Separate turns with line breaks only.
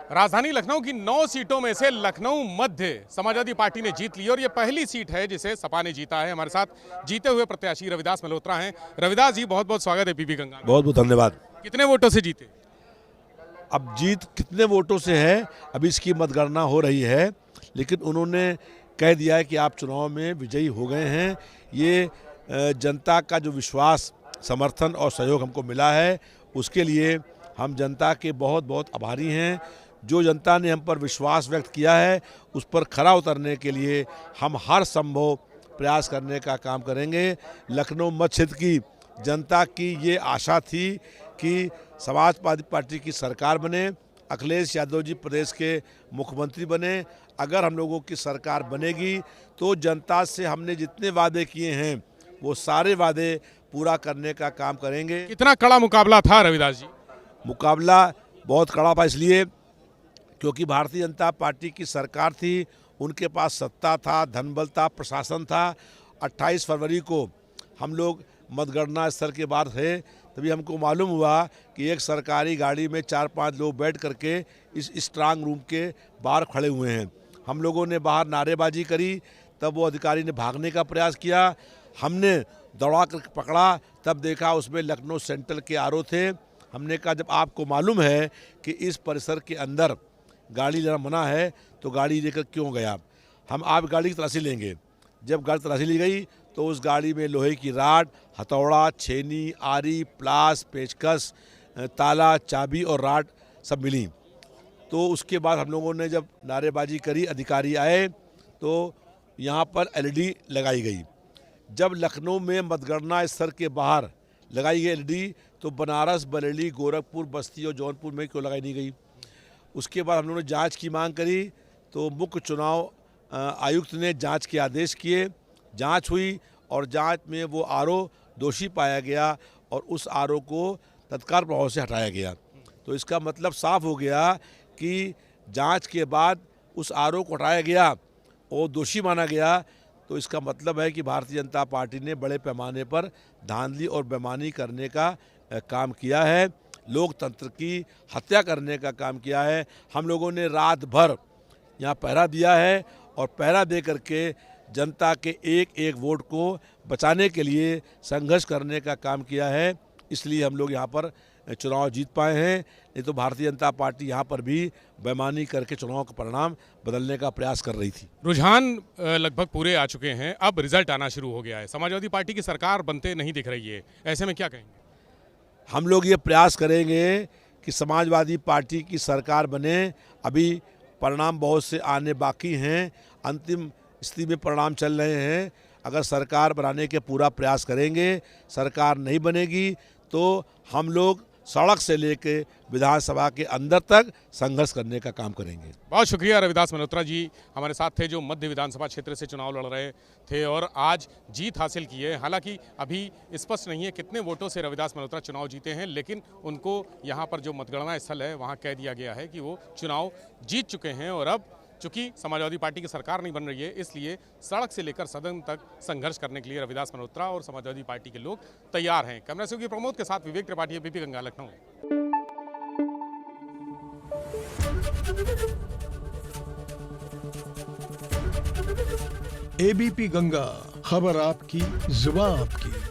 राजधानी लखनऊ की 9 सीटों में से लखनऊ मध्य समाजवादी पार्टी ने जीत ली और ये पहली सीट है जिसे सपा ने जीता है। हमारे साथ जीते हुए प्रत्याशी रविदास मल्होत्रा हैं। रविदास जी, बहुत बहुत स्वागत है पीपी गंगा में।
बहुत बहुत धन्यवाद।
कितने वोटों से जीते?
अब जीत कितने वोटों से है अभी इसकी मतगणना हो रही है, लेकिन उन्होंने कह दिया है कि आप चुनाव में विजयी हो गए हैं। ये जनता का जो विश्वास, समर्थन और सहयोग हमको मिला है, उसके लिए हम जनता के बहुत बहुत आभारी हैं। जो जनता ने हम पर विश्वास व्यक्त किया है, उस पर खरा उतरने के लिए हम हर संभव प्रयास करने का काम करेंगे। लखनऊ मध्य क्षेत्र की जनता की ये आशा थी कि समाजवादी पार्टी की सरकार बने, अखिलेश यादव जी प्रदेश के मुख्यमंत्री बने। अगर हम लोगों की सरकार बनेगी तो जनता से हमने जितने वादे किए हैं वो सारे वादे पूरा करने का काम करेंगे।
कितना कड़ा मुकाबला था रविदास जी?
मुकाबला बहुत कड़ा था, इसलिए क्योंकि भारतीय जनता पार्टी की सरकार थी, उनके पास सत्ता था, धनबल था, प्रशासन था। 28 फरवरी को हम लोग मतगणना स्थल के बाहर थे, तभी हमको मालूम हुआ कि एक सरकारी गाड़ी में 4-5 लोग बैठ करके इस स्ट्रांग रूम के बाहर खड़े हुए हैं। हम लोगों ने बाहर नारेबाजी करी, तब वो अधिकारी ने भागने का प्रयास किया। हमने दौड़ा कर पकड़ा, तब देखा उसमें लखनऊ सेंट्रल के आरओ थे। हमने कहा, जब आपको मालूम है कि इस परिसर के अंदर गाड़ी लेना मना है तो गाड़ी लेकर क्यों गया? हम आप गाड़ी की तलाशी लेंगे। जब गाड़ी तलाशी ली गई तो उस गाड़ी में लोहे की राड, हथौड़ा, छेनी, आरी, प्लास, पेचकस, ताला, चाबी और राड सब मिली। तो उसके बाद हम लोगों ने जब नारेबाजी करी, अधिकारी आए तो यहाँ पर एलईडी लगाई गई। जब लखनऊ में मतगणना स्थल के बाहर लगाई गई एलईडी, तो बनारस, बरेली, गोरखपुर, बस्ती और जौनपुर में क्यों लगाई नहीं गई? उसके बाद हम लोगों ने जांच की मांग करी, तो मुख्य चुनाव आयुक्त ने जांच के आदेश किए। जांच हुई और जांच में वो आरओ दोषी पाया गया और उस आरओ को तत्काल प्रभाव से हटाया गया। तो इसका मतलब साफ हो गया कि जांच के बाद उस आरओ को हटाया गया और दोषी माना गया। तो इसका मतलब है कि भारतीय जनता पार्टी ने बड़े पैमाने पर धांधली और बेईमानी करने का काम किया है, लोकतंत्र की हत्या करने का काम किया है। हम लोगों ने रात भर यहाँ पहरा दिया है और पहरा दे करके जनता के एक एक वोट को बचाने के लिए संघर्ष करने का काम किया है। इसलिए हम लोग यहाँ पर चुनाव जीत पाए हैं। नहीं तो भारतीय जनता पार्टी यहाँ पर भी बेईमानी करके चुनाव का परिणाम बदलने का प्रयास कर रही थी।
रुझान लगभग पूरे आ चुके हैं, अब रिजल्ट आना शुरू हो गया है। समाजवादी पार्टी की सरकार बनते नहीं दिख रही है, ऐसे में क्या कहेंगे?
हम लोग ये प्रयास करेंगे कि समाजवादी पार्टी की सरकार बने। अभी परिणाम बहुत से आने बाकी हैं, अंतिम स्थिति में परिणाम चल रहे हैं। अगर सरकार बनाने के पूरा प्रयास करेंगे, सरकार नहीं बनेगी तो हम लोग सड़क से लेके विधानसभा के अंदर तक संघर्ष करने का काम करेंगे।
बहुत शुक्रिया रविदास मल्होत्रा जी हमारे साथ थे, जो मध्य विधानसभा क्षेत्र से चुनाव लड़ रहे थे और आज जीत हासिल की है। हालांकि अभी स्पष्ट नहीं है कितने वोटों से रविदास मल्होत्रा चुनाव जीते हैं, लेकिन उनको यहाँ पर जो मतगणना स्थल है वहाँ कह दिया गया है कि वो चुनाव जीत चुके हैं। और अब चूंकि समाजवादी पार्टी की सरकार नहीं बन रही है, इसलिए सड़क से लेकर सदन तक संघर्ष करने के लिए रविदास मल्होत्रा और समाजवादी पार्टी के लोग तैयार हैं। कैमरा सहयोगी प्रमोद के साथ विवेक त्रिपाठी, पीपी गंगा, लखनऊ।
एबीपी गंगा, खबर आपकी, जुबान आपकी।